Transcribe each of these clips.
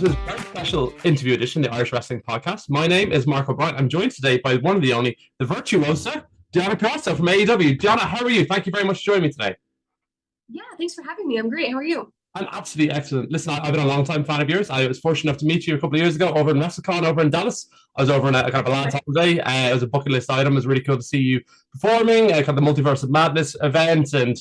to this very special interview edition of the Irish Wrestling Podcast. My name is Mark O'Brien. I'm joined today by one of the only, the virtuosa, Deonna Purrazzo from AEW. Deonna, how are you? Thank you very much for joining me today. Yeah, thanks for having me. I'm great. How are you? I'm absolutely excellent. Listen, I've been a long-time fan of yours. I was fortunate enough to meet you a couple of years ago over in WrestleCon over in Dallas. I was over in a kind of a last holiday. It was a bucket list item. It was really cool to see you performing, kind of the Multiverse of Madness event and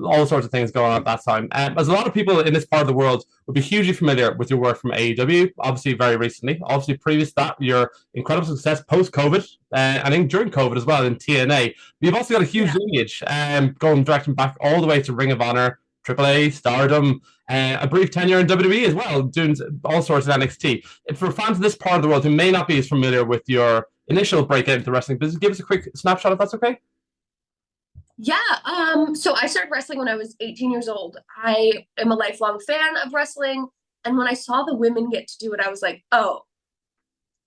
all sorts of things going on at that time. As a lot of people in this part of the world would be hugely familiar with your work from AEW, obviously very recently. Obviously, previous to that, your incredible success post-COVID, and then during COVID as well in TNA. You've also got a huge lineage, going directing back all the way to Ring of Honor, AAA, Stardom, a brief tenure in WWE as well, doing all sorts of NXT. For fans of this part of the world who may not be as familiar with your initial breakout into the wrestling business, give us a quick snapshot if that's okay. Yeah, so I started wrestling when I was 18 years old. I am a lifelong fan of wrestling, and when I saw the women get to do it, I was like, oh,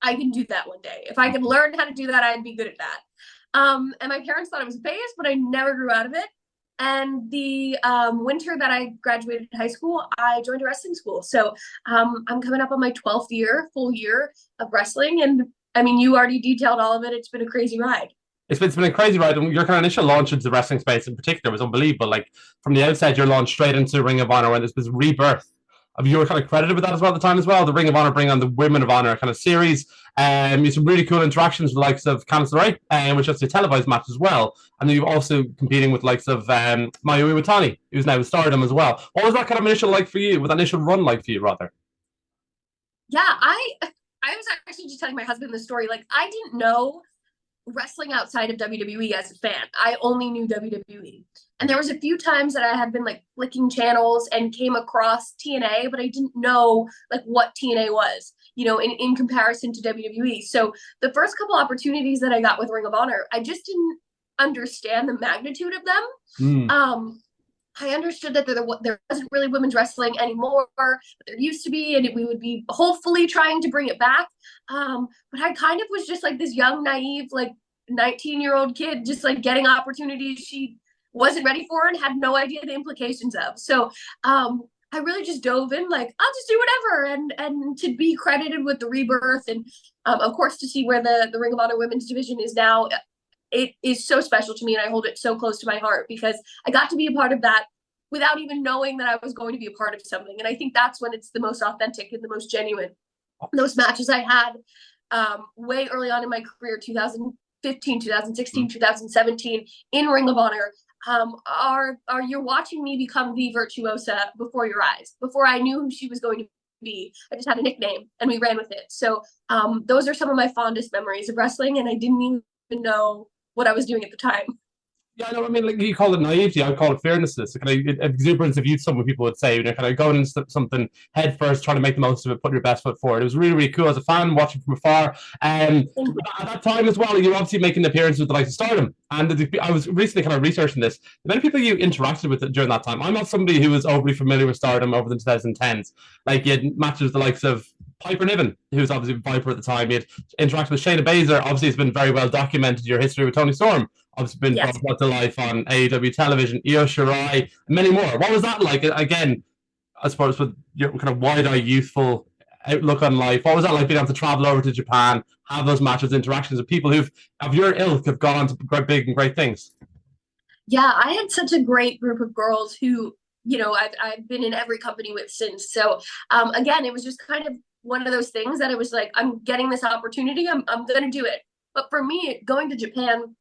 I can do that one day. If I could learn how to do that, I'd be good at that. And my parents thought it was a phase, but I never grew out of it. And the winter that I graduated high school, I joined a wrestling school. So I'm coming up on my 12th full year of wrestling. And I mean, you already detailed all of it. It's been a crazy ride. It's been a crazy ride. And your kind of initial launch into the wrestling space in particular was unbelievable. Like from the outset, your launch straight into Ring of Honor, when this was rebirth. You were kind of credited with that as well at the time as well. The Ring of Honor bringing on the Women of Honor kind of series. You some really cool interactions with the likes of Candice LeRae, which was a televised match as well. And then you're also competing with the likes of Mayu Iwatani, who's now with Stardom as well. What was that kind of initial like for you? What that initial run like for you, rather? Yeah, I was actually just telling my husband the story. Like, I didn't know wrestling outside of WWE as a fan. I only knew WWE. And there was a few times that I had been like flicking channels and came across TNA, but I didn't know like what TNA was, you know, in comparison to WWE. So the first couple opportunities that I got with Ring of Honor, I just didn't understand the magnitude of them. I understood that there wasn't really women's wrestling anymore, but there used to be, and we would be hopefully trying to bring it back. But I kind of was just like this young, naive, like 19-year-old kid, just like getting opportunities she wasn't ready for and had no idea the implications of. So I really just dove in, like, I'll just do whatever, and to be credited with the rebirth, and of course to see where the Ring of Honor women's division is now. It is so special to me, and I hold it so close to my heart because I got to be a part of that without even knowing that I was going to be a part of something. And I think that's when it's the most authentic and the most genuine. Those matches I had way early on in my career, 2015, 2016, 2017, in Ring of Honor, are you're watching me become the virtuosa before your eyes. Before I knew who she was going to be, I just had a nickname and we ran with it. So those are some of my fondest memories of wrestling, and I didn't even know what I was doing at the time. Yeah, I know. I mean, like you call it naivety, I would call it fearlessness. Kind of exuberance of youth. Some people would say, you know, kind of going into something head first, trying to make the most of it, putting your best foot forward. It was really, really cool as a fan watching from afar. At that time as well, you were obviously making appearances with the likes of Stardom. And I was recently kind of researching this. The many people you interacted with during that time. I'm not somebody who was overly familiar with Stardom over the 2010s. Like you had matches with the likes of Piper Niven, who was obviously Viper at the time. You had interacted with Shayna Baszler. Obviously, it's been very well documented, your history with Toni Storm. Obviously been brought to life on AEW television, Io Shirai, many more. What was that like? Again, I suppose with your kind of wide-eyed, youthful outlook on life, what was that like being able to travel over to Japan, have those matches, interactions with people who've, of your ilk, have gone on to great, big and great things? Yeah, I had such a great group of girls who, you know, I've been in every company with since. So again, it was just kind of one of those things that it was like, I'm getting this opportunity, I'm going to do it. But for me, going to Japan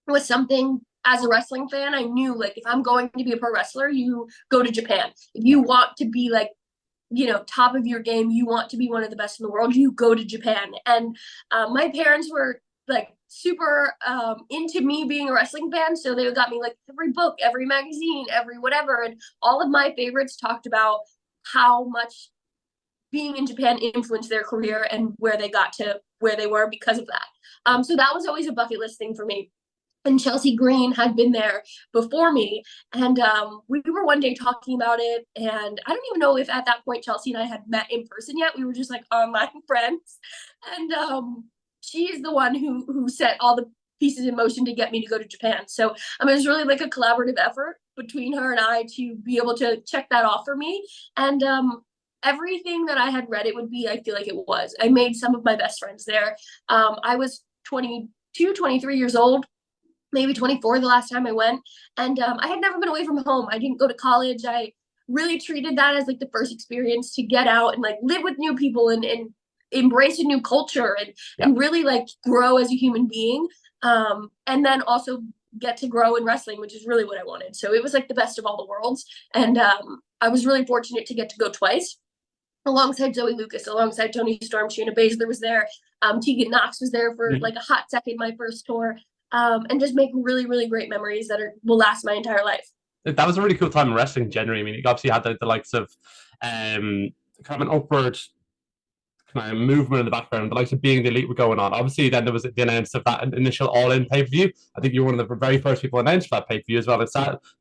was something, as a wrestling fan, I knew, like, if I'm going to be a pro wrestler, you go to Japan. If you want to be like, you know, top of your game, you want to be one of the best in the world, you go to Japan. And my parents were like super into me being a wrestling fan, so they got me like every book, every magazine, every whatever, and all of my favorites talked about how much being in Japan influenced their career and where they got to where they were because of that. So that was always a bucket list thing for me. And Chelsea Green had been there before me. And we were one day talking about it. And I don't even know if at that point Chelsea and I had met in person yet. We were just like online friends. And she's the one who set all the pieces in motion to get me to go to Japan. So it was really like a collaborative effort between her and I to be able to check that off for me. And everything that I had read it would be, I feel like it was. I made some of my best friends there. I was 22, 23 years old, maybe 24 the last time I went. And I had never been away from home. I didn't go to college. I really treated that as like the first experience to get out and like live with new people and embrace a new culture and really like grow as a human being. And then also get to grow in wrestling, which is really what I wanted. So it was like the best of all the worlds. And I was really fortunate to get to go twice alongside Zoe Lucas, alongside Toni Storm. Shayna Baszler was there. Tegan Knox was there for like a hot second, my first tour. And just make really, really great memories that will last my entire life. That was a really cool time in wrestling generally. I mean, you obviously had the likes of kind of an upward kind of movement in the background, the likes of Being the Elite were going on. Obviously, then there was the announcement of that initial All-In pay-per-view. I think you were one of the very first people announced for that pay-per-view as well. And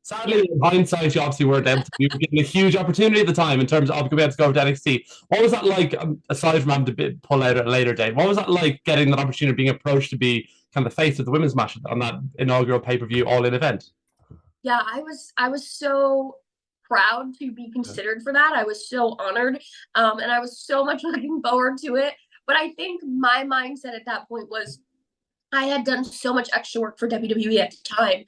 sadly, in hindsight, you obviously weren't able to. You were given a huge opportunity at the time in terms of being able to go over to NXT. What was that like, aside from having to pull out at a later date? What was that like, getting that opportunity, being approached to be kind of the face of the women's match on that inaugural pay-per-view All-In event? Yeah, I was so proud to be considered for that. I was so honored, and I was so much looking forward to it. But I think my mindset at that point was I had done so much extra work for WWE at the time,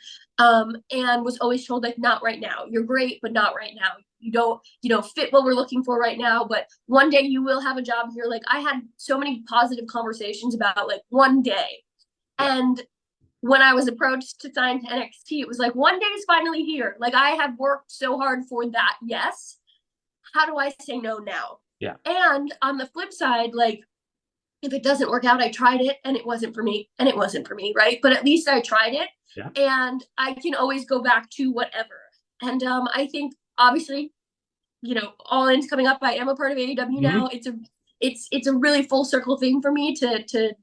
and was always told, like, not right now. You're great, but not right now. You don't fit what we're looking for right now, but one day you will have a job here. Like, I had so many positive conversations about like one day. And when I was approached to sign to NXT, it was like, one day is finally here. Like, I have worked so hard for that. Yes. How do I say no now? Yeah. And on the flip side, like, if it doesn't work out, I tried it and it wasn't for me, and it wasn't for me, right? But at least I tried it, and I can always go back to whatever. And I think, obviously, you know, All In's coming up. I am a part of AEW now. It's a really full circle thing for me to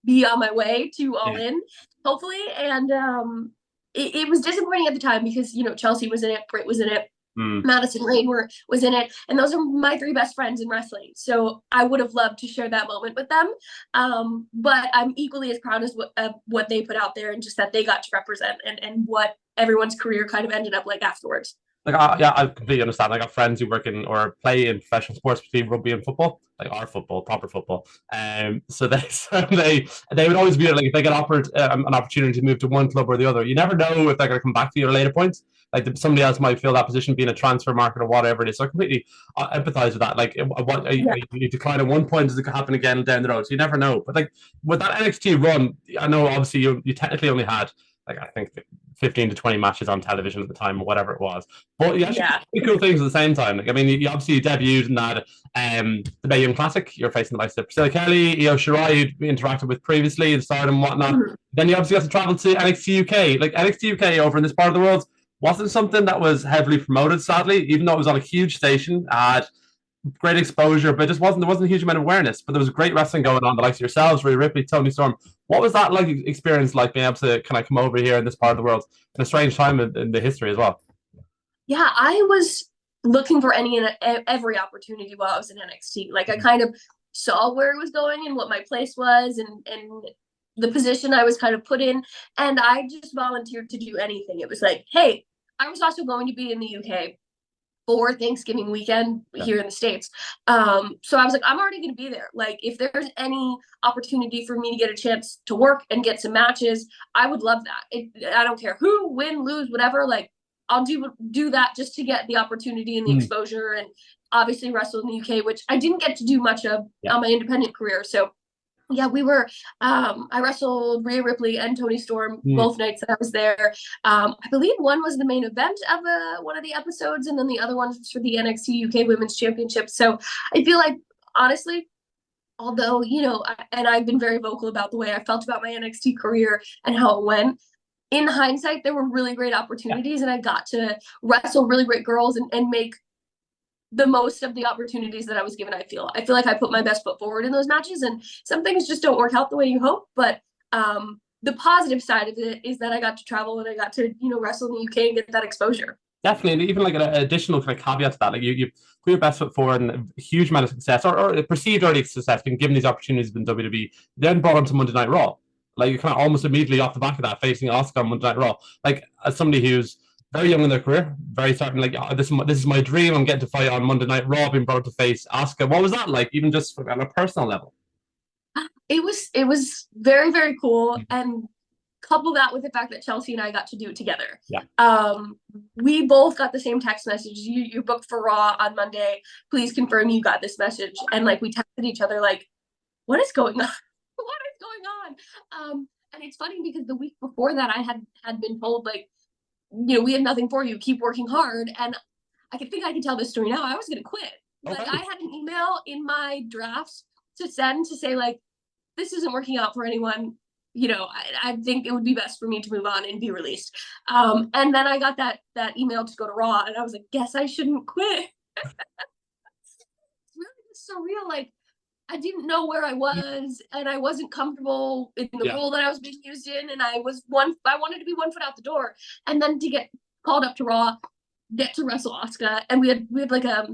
be on my way to All In, hopefully. And it was disappointing at the time because, you know, Chelsea was in it, Britt was in it, Madison Rayne was in it, and those are my three best friends in wrestling. So I would have loved to share that moment with them. But I'm equally as proud as what they put out there, and just that they got to represent and what everyone's career kind of ended up like afterwards. Like, yeah, I completely understand. I got friends who work in or play in professional sports between rugby and football, like our football, proper football. So they would always be like, if they get offered an opportunity to move to one club or the other, you never know if they're going to come back to you at a later point. Like, somebody else might feel that position being a transfer market or whatever it is. So I completely empathize with that. Like, what you decline at one point, does it happen again down the road? So you never know. But like with that NXT run, I know obviously you technically only had, like, I think 15 to 20 matches on television at the time or whatever it was. But you actually did cool things at the same time. Like, I mean, you obviously debuted in that the Mae Young Classic. You're facing the likes of Priscilla Kelly, Io Shirai, you'd interacted with previously, the Stardom and whatnot. Then you obviously got to travel to NXT UK. Like, NXT UK over in this part of the world wasn't something that was heavily promoted, sadly, even though it was on a huge station, had great exposure, but there wasn't a huge amount of awareness. But there was great wrestling going on, the likes of yourselves, Rhea Ripley, Toni Storm. What was that like experience, like being able to kind of come over here in this part of the world in a strange time in the history as well? Yeah, I was looking for any and every opportunity while I was in NXT. Like, I kind of saw where it was going and what my place was and the position I was kind of put in, and I just volunteered to do anything. It was like, hey, I was also going to be in the UK for Thanksgiving weekend here in the States. So I was like, I'm already going to be there. Like, if there's any opportunity for me to get a chance to work and get some matches, I would love that. I don't care who, win, lose, whatever. Like, I'll do that just to get the opportunity and the exposure, and obviously wrestle in the UK, which I didn't get to do much of on my independent career. So yeah, we were, I wrestled Rhea Ripley and Toni Storm both nights that I was there. I believe one was the main event of one of the episodes, and then the other one was for the NXT UK Women's Championship. So I feel like, honestly, although, you know, and I've been very vocal about the way I felt about my NXT career and how it went, in hindsight, there were really great opportunities, and I got to wrestle really great girls and make the most of the opportunities that I was given. I feel like I put my best foot forward in those matches, and some things just don't work out the way you hope. But the positive side of it is that I got to travel and I got to, you know, wrestle in the UK and get that exposure. Definitely, and even like an additional kind of caveat to that, like you put your best foot forward and a huge amount of success or perceived early success, being given these opportunities in WWE, then brought on to Monday Night Raw. Like, you kind of almost immediately off the back of that, facing Asuka on Monday Night Raw. Like, as somebody who's very young in their career, very certain, like, oh, this is my dream. I'm getting to fight on Monday Night Raw, being brought to face Asuka. What was that like, even just on a personal level? It was very, very cool. And couple that with the fact that Chelsea and I got to do it together. Yeah. We both got the same text message. You booked for Raw on Monday. Please confirm you got this message. And like we texted each other like, what is going on? What is going on? And it's funny because the week before that I had been told like, you know, we have nothing for you. Keep working hard. And I think I can tell this story now. I was gonna quit. Okay. Like I had an email in my drafts to send to say like, this isn't working out for anyone. You know, I think it would be best for me to move on and be released. And then I got that email to go to Raw, and I was like, guess I shouldn't quit. It's really surreal. Like, I didn't know where I was, and I wasn't comfortable in the role that I was being used in, and I wanted to be 1 foot out the door, and then to get called up to Raw, get to wrestle Asuka, and we had like a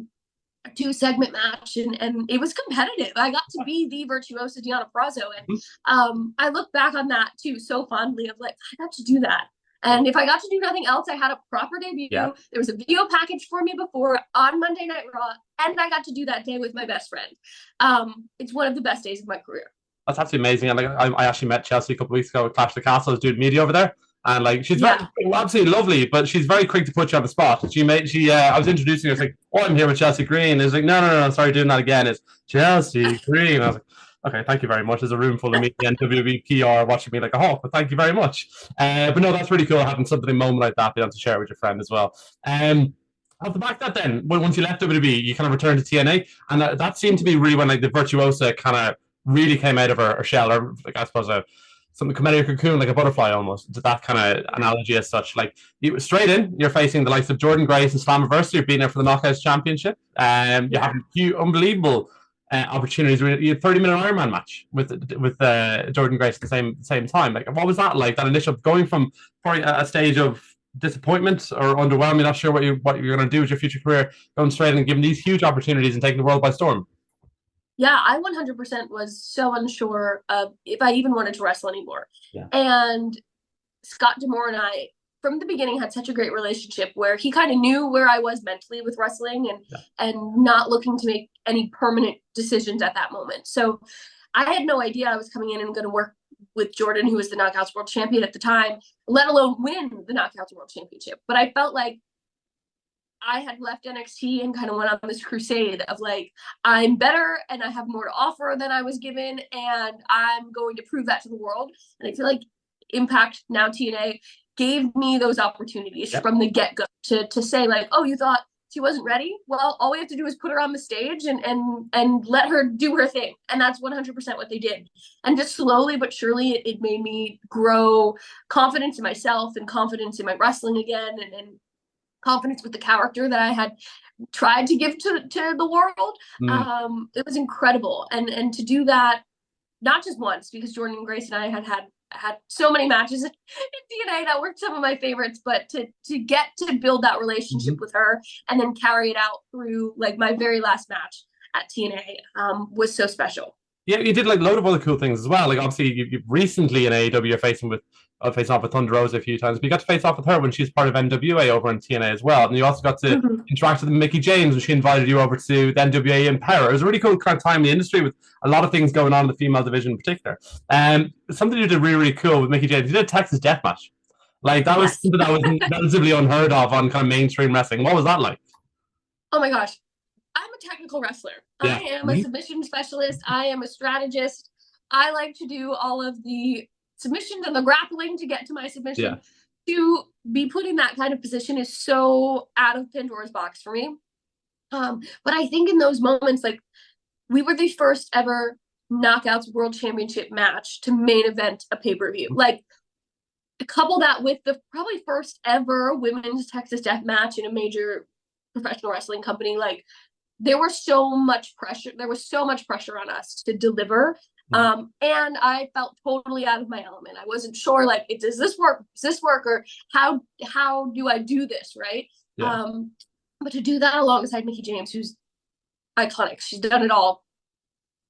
2-segment match, and it was competitive. I got to be the virtuosa Deonna Purrazzo, and I look back on that too so fondly of like, I got to do that. And if I got to do nothing else, I had a proper debut. Yeah. There was a video package for me before on Monday Night Raw, and I got to do that day with my best friend. It's one of the best days of my career. That's absolutely amazing. And like, I actually met Chelsea a couple of weeks ago at Clash of the Castle. I was doing media over there. And like she's very, absolutely lovely, but she's very quick to put you on the spot. I was introducing her, I was like, "Oh, I'm here with Chelsea Green." It's like, no, sorry, doing that again. It's Chelsea Green. I was like, "Okay, thank you very much." There's a room full of me and NWB PR watching me like a hawk, but thank you very much. But no, that's really cool having something, a moment like that, be able to share with your friend as well. Off the back of that, then, once you left WWE, you kind of returned to TNA, and that seemed to be really when like the virtuosa kind of really came out of her shell, or like I suppose something come out of your cocoon like a butterfly almost. That kind of analogy as such. Like you straight in, you're facing the likes of Jordan Grace and Slammiversary. You're being there for the Knockouts Championship. You have unbelievable opportunities. You had 30-minute Ironman match with Jordan Grace at the same time. Like what was that like? That initial going from probably a stage of disappointment or underwhelming, not sure what you're going to do with your future career, going straight in and giving these huge opportunities and taking the world by storm. Yeah, I 100% was so unsure of if I even wanted to wrestle anymore. Yeah. And Scott D'Amore and I, from the beginning, had such a great relationship where he kind of knew where I was mentally with wrestling and not looking to make any permanent decisions at that moment. So I had no idea I was coming in and going to work with Jordan, who was the Knockouts World Champion at the time, let alone win the Knockouts World Championship. But I felt like I had left NXT and kind of went on this crusade of like, I'm better and I have more to offer than I was given, and I'm going to prove that to the world. And I feel like Impact, now TNA, gave me those opportunities from the get-go to say like, oh, you thought she wasn't ready? Well, all we have to do is put her on the stage and let her do her thing. And that's 100% what they did. And just slowly but surely, it made me grow confidence in myself and confidence in my wrestling again, and confidence with the character that I had tried to give to the world. It was incredible. And to do that, not just once, because Jordan and Grace and I had so many matches in TNA that were some of my favorites, but to get to build that relationship with her and then carry it out through like my very last match at TNA was so special. Yeah, you did like a load of other cool things as well. Like obviously, you recently in AEW you're facing off with Thunder Rosa a few times, but you got to face off with her when she was part of NWA over in TNA as well. And you also got to interact with Mickie James when she invited you over to the NWA in Power. It was a really cool kind of time in the industry with a lot of things going on in the female division in particular. Something you did really, really cool with Mickie James, you did a Texas Death Match. Like that was something that was relatively unheard of on kind of mainstream wrestling. What was that like? Oh my gosh. I'm a technical wrestler. Yeah. I am a submission specialist. I am a strategist. I like to do all of the submissions and the grappling to get to my submission. Yeah. To be put in that kind of position is so out of Pandora's box for me. But I think in those moments, like we were the first ever Knockouts World Championship match to main event a pay-per-view. Like couple that with the probably first ever women's Texas Death Match in a major professional wrestling company. Like there was so much pressure. There was so much pressure on us to deliver. And I felt totally out of my element. I wasn't sure, like, does this work? Does this work? Or how do I do this? Right. Yeah. But to do that alongside Mickie James, who's iconic, she's done it all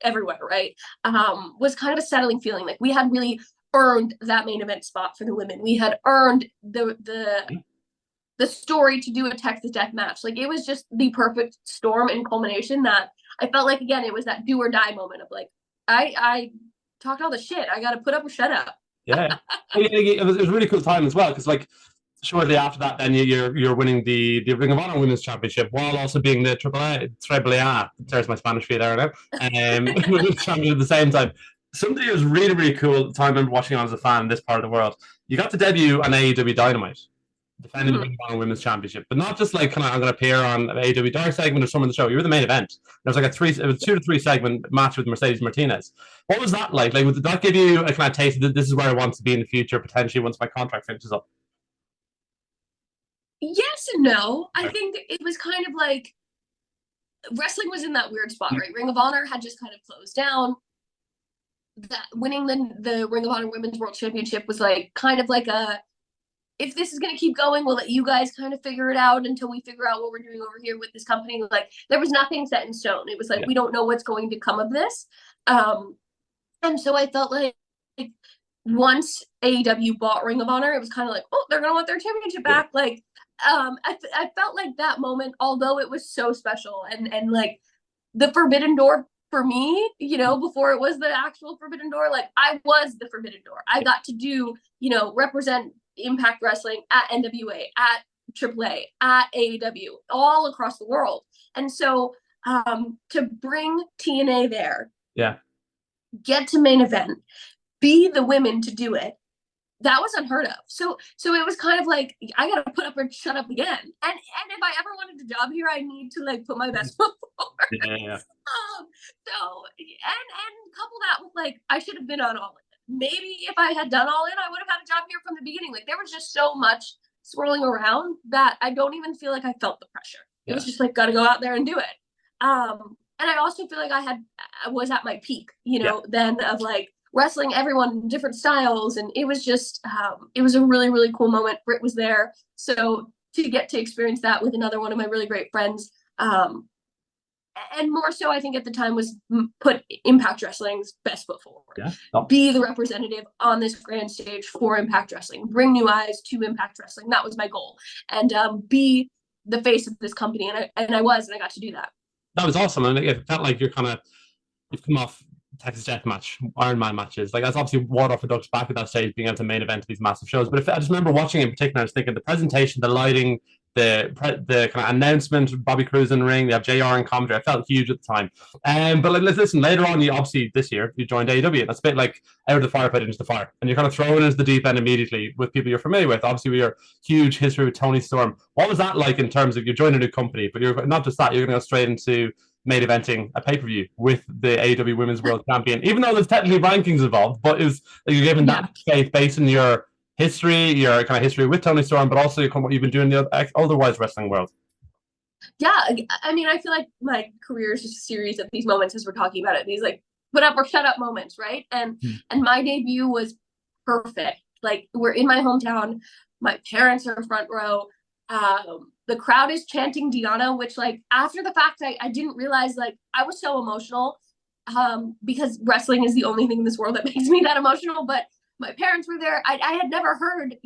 everywhere. Right. Was kind of a settling feeling. Like we had really earned that main event spot for the women. We had earned the the story to do a Texas death match. Like, it was just the perfect storm and culmination that I felt like, again, it was that do or die moment of like, I talked all the shit. I got to put up or shut up. Yeah. It was a really cool time as well, because like shortly after that, then you're winning the Ring of Honor Women's Championship while also being the Triple A. There's my Spanish for you there now. Champion at the same time. Something that was really, really cool at the time I remember watching on as a fan in this part of the world. You got to debut on AEW Dynamite, defending the Ring of Honor Women's Championship, but not just like kind of I'm going to appear on an AEW Dark segment or some of the show. You were the main event. There was like it was 2 to 3 segment match with Mercedes Martinez. What was that like? Like, did that give you a kind of taste that this is where I want to be in the future, potentially once my contract finishes up? Yes and no. I think it was kind of like wrestling was in that weird spot, right? Ring of Honor had just kind of closed down. That winning the Ring of Honor Women's World Championship was like kind of like a, if this is going to keep going, we'll let you guys kind of figure it out until we figure out what we're doing over here with this company. Like, there was nothing set in stone. It was like, we don't know what's going to come of this. And so I felt like once AEW bought Ring of Honor, it was kind of like, oh, they're going to want their championship back. Like, I felt like that moment, although it was so special and like the Forbidden Door for me, you know, before it was the actual Forbidden Door, like I was the Forbidden Door. I got to do, you know, represent Impact Wrestling at NWA, at AAA, at AEW, all across the world. And so to bring TNA there, get to main event, be the women to do it, that was unheard of. So it was kind of like, I gotta put up or shut up again. And if I ever wanted a job here, I need to like put my best foot forward. So and couple that with like, I should have been on All In. Maybe if I had done All In, I would have had a job here from the beginning. Like, there was just so much swirling around that I don't even feel like I felt the pressure. It was just like, gotta go out there and do it. And I also feel like I was at my peak, you know, then of like wrestling everyone in different styles. And it was just, it was a really, really cool moment. Britt was there. So to get to experience that with another one of my really great friends, and more so, I think at the time was put Impact Wrestling's best foot forward. Be the representative on this grand stage for Impact Wrestling. Bring new eyes to Impact Wrestling. That was my goal. And be the face of this company. And I got to do that. That was awesome. And it felt like you've come off Texas Death Match, Iron Man matches. Like, that's obviously water off a duck's back at that stage, being able to main event these massive shows. But I just remember watching in particular, I was thinking the presentation, the lighting, the kind of announcement, Bobby Cruz in the ring, they have JR and commentary. I felt huge at the time. But like, listen, later on, you obviously this year you joined AEW. That's a bit like out of the firefight into the fire, and you're kind of thrown into the deep end immediately with people you're familiar with. Obviously, with your huge history with Tony Storm, what was that like in terms of you joining a new company? But you're not just that; you're going to go straight into main eventing a pay-per-view with the AEW Women's World Champion, even though there's technically rankings involved, but it was like, you're given that faith based in your history, your kind of history with Tony Storm, but also what you've been doing in the otherwise wrestling world. Yeah, I mean, I feel like my career is just a series of these moments as we're talking about it, these like put up or shut up moments, right? And my debut was perfect. Like, we're in my hometown, my parents are front row, the crowd is chanting Deonna, which like after the fact I didn't realize, like I was so emotional because wrestling is the only thing in this world that makes me that emotional. But my parents were there. I had never heard,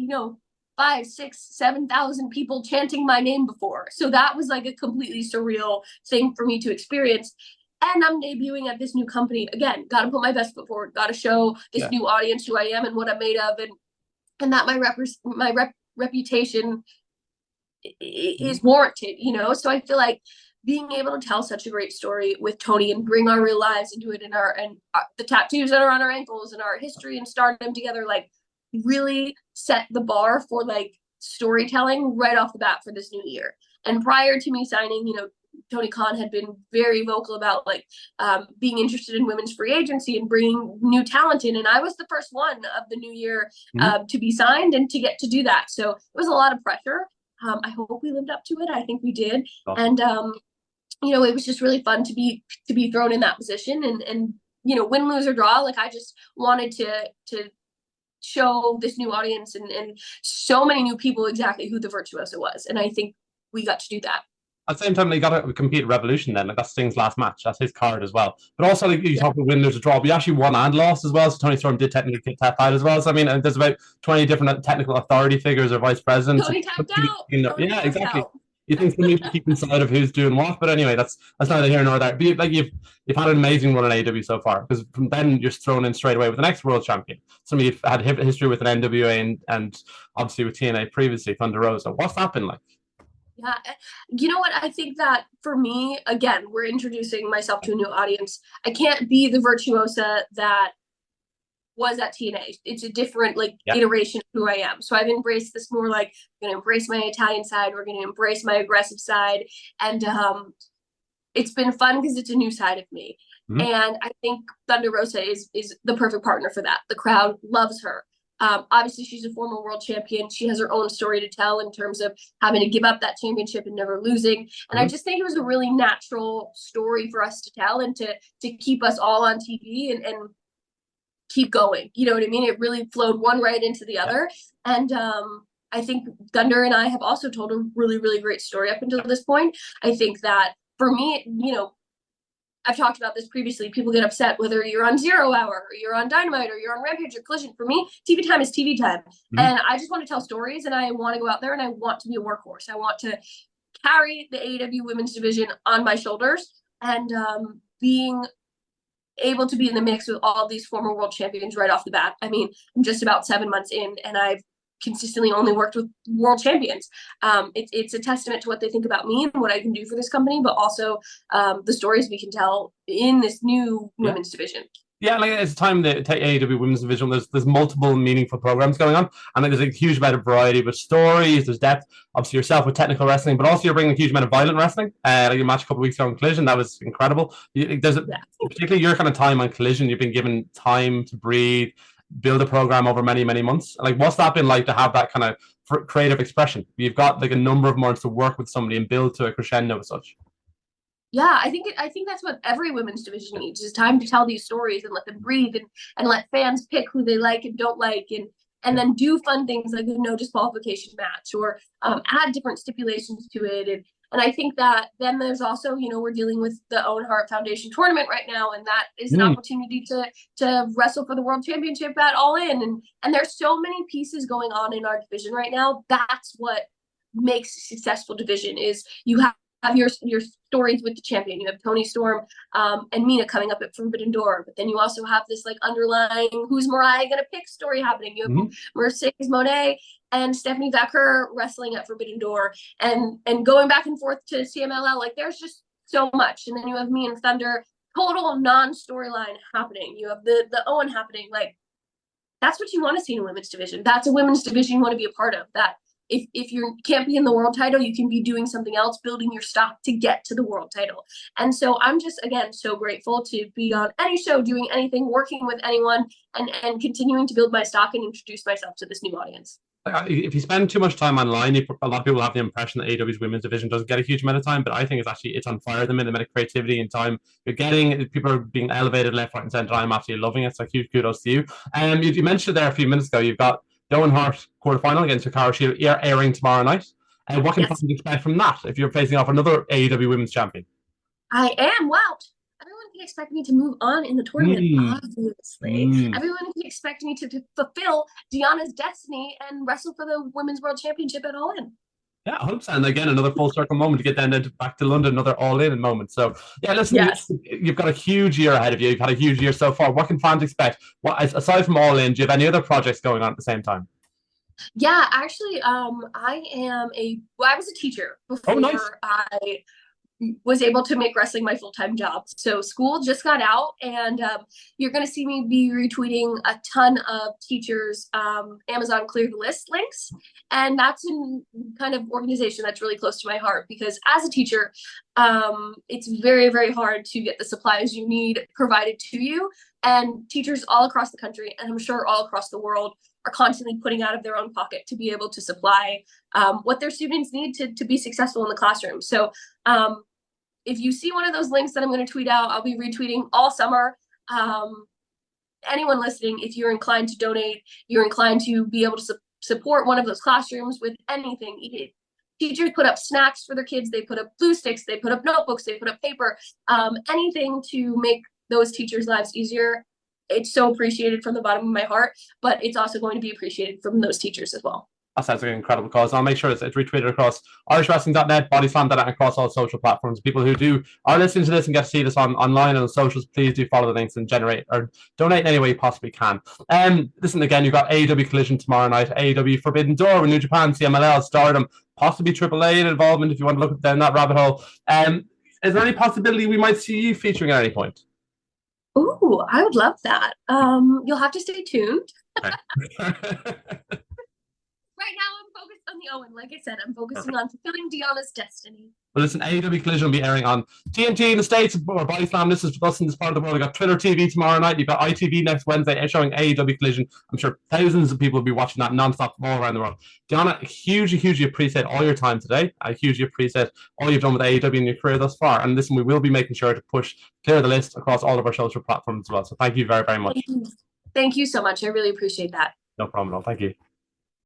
5, 6, 7,000 people chanting my name before. So that was like a completely surreal thing for me to experience. And I'm debuting at this new company. Again, got to put my best foot forward, got to show this new audience who I am and what I'm made of, and that my reputation is warranted, So I feel like being able to tell such a great story with Tony and bring our real lives into it, and the tattoos that are on our ankles and our history and stardom together, like really set the bar for like storytelling right off the bat for this new year. And prior to me signing, Tony Khan had been very vocal about like being interested in women's free agency and bringing new talent in. And I was the first one of the new year to be signed and to get to do that. So it was a lot of pressure. I hope we lived up to it. I think we did. And, it was just really fun to be thrown in that position and win, lose or draw. Like, I just wanted to show this new audience and so many new people exactly who the Virtuoso was. And I think we got to do that. At the same time, they got to compete at Revolution then. Like, that's Sting's last match. That's his card as well. But also, like, you talk about win, there's a draw. We actually won and lost as well. So Tony Storm did technically get tapped out as well. So, I mean, there's about 20 different technical authority figures or vice presidents. Tony tapped out. Yeah, exactly. You think some people keep inside of who's doing what, but anyway, that's neither here nor there. But like you've had an amazing run in AEW so far, because from then you're thrown in straight away with the next world champion. Somebody you've had history with an NWA and obviously with TNA previously, Thunder Rosa. What's that been like? Yeah, you know what? I think that for me, again, we're introducing myself to a new audience. I can't be the virtuosa that was at TNA. It's a different iteration of who I am. So I've embraced this more like, I'm going to embrace my Italian side. We're going to embrace my aggressive side. And it's been fun because it's a new side of me. Mm-hmm. And I think Thunder Rosa is the perfect partner for that. The crowd loves her. Obviously, she's a former world champion. She has her own story to tell in terms of having to give up that championship and never losing. And mm-hmm. I just think it was a really natural story for us to tell and to keep us all on TV and keep going. You know what I mean? It really flowed one right into the other. And I think Thunder and I have also told a really, really great story up until this point. I think that for me, you know, I've talked about this previously. People get upset whether you're on 0 Hour or you're on Dynamite or you're on Rampage or Collision. For me, TV time is TV time. Mm-hmm. And I just want to tell stories, and I want to go out there and I want to be a workhorse. I want to carry the AEW women's division on my shoulders, and being able to be in the mix with all these former world champions right off the bat. I mean, I'm just about 7 months in, and I've consistently only worked with world champions. It's a testament to what they think about me and what I can do for this company, but also the stories we can tell in this new women's division. Yeah, like it's time to take AEW Women's Division. There's multiple meaningful programs going on, and there's a huge amount of variety with stories. There's depth. Obviously, yourself with technical wrestling, but also you're bringing a huge amount of violent wrestling. Like your match a couple of weeks ago on Collision, that was incredible. Particularly your kind of time on Collision. You've been given time to breathe, build a program over many, many months. Like, what's that been like to have that kind of creative expression? You've got like a number of months to work with somebody and build to a crescendo as such. Yeah, I think that's what every women's division needs, is time to tell these stories and let them breathe and let fans pick who they like and don't like, and then do fun things like a no disqualification match or add different stipulations to it. And I think that then there's also, you know, we're dealing with the Owen Hart Foundation tournament right now, and that is an opportunity to wrestle for the world championship at All In. And there's so many pieces going on in our division right now. That's what makes a successful division, is you have your stories with the champion. You have Toni Storm and Mina coming up at Forbidden Door, but then you also have this like underlying who's Mariah gonna pick story happening. You have Mercedes Monet and Stephanie Becker wrestling at Forbidden Door, and going back and forth to CMLL. Like, there's just so much. And then you have me and Thunder, total non-storyline happening. You have the Owen happening. Like, that's what you want to see in a women's division. That's a women's division you want to be a part of. That if you can't be in the world title, you can be doing something else, building your stock to get to the world title. And so I'm just, again, so grateful to be on any show, doing anything, working with anyone, and continuing to build my stock and introduce myself to this new audience. If you spend too much time online, a lot of people have the impression that AEW's women's division doesn't get a huge amount of time, but I think it's on fire. The amount of creativity and time you're getting, people are being elevated left, right, and center. I'm absolutely loving it. So huge kudos to you. You mentioned there a few minutes ago, you've got the Owen Hart quarterfinal against Hikaru Shida airing tomorrow night. What can fans expect from that if you're facing off another AEW women's champion? I am. Wow. Everyone can expect me to move on in the tournament, obviously. Everyone can expect me to fulfill Deonna's destiny and wrestle for the Women's World Championship at All In. Yeah, 100%. And again, another full circle moment to get then back to London, another all-in moment. So, yeah, listen, you've got a huge year ahead of you. You've had a huge year so far. What can fans expect? Aside from All In, do you have any other projects going on at the same time? Yeah, actually, I was a teacher before I was able to make wrestling my full-time job. So school just got out, and you're going to see me be retweeting a ton of teachers' Amazon Clear the List links. And that's a kind of organization that's really close to my heart, because as a teacher, it's very, very hard to get the supplies you need provided to you. And teachers all across the country, and I'm sure all across the world, are constantly putting out of their own pocket to be able to supply what their students need to be successful in the classroom. So if you see one of those links that I'm going to tweet out, I'll be retweeting all summer. Anyone listening, if you're inclined to donate, you're inclined to be able to support one of those classrooms with anything, Teachers put up snacks for their kids. They put up glue sticks. They put up notebooks. They put up paper. Anything to make those teachers' lives easier. It's so appreciated from the bottom of my heart, but it's also going to be appreciated from those teachers as well. That sounds like an incredible cause. I'll make sure it's retweeted across irishwrestling.net, BodySlam.net, and across all social platforms. People who are listening to this and get to see this online and on socials, please do follow the links and generate or donate in any way you possibly can. Listen, again, you've got AEW Collision tomorrow night, AEW Forbidden Door, New Japan, CMLL, Stardom, possibly AAA involvement if you want to look down that rabbit hole. Is there any possibility we might see you featuring at any point? Ooh, I would love that. You'll have to stay tuned. Okay. Right now, I'm focused on the Owen. Like I said, I'm focusing on fulfilling Deonna's destiny. Well, listen, AEW Collision will be airing on TNT in the States, or BodySlam. This is us in this part of the world. You've got Twitter TV tomorrow night. You've got ITV next Wednesday showing AEW Collision. I'm sure thousands of people will be watching that nonstop from all around the world. Deonna, hugely appreciate all your time today. I hugely appreciate all you've done with AEW in your career thus far. And listen, we will be making sure to clear the list across all of our social platforms as well. So thank you very much. Thank you so much. I really appreciate that. No problem at all. Thank you.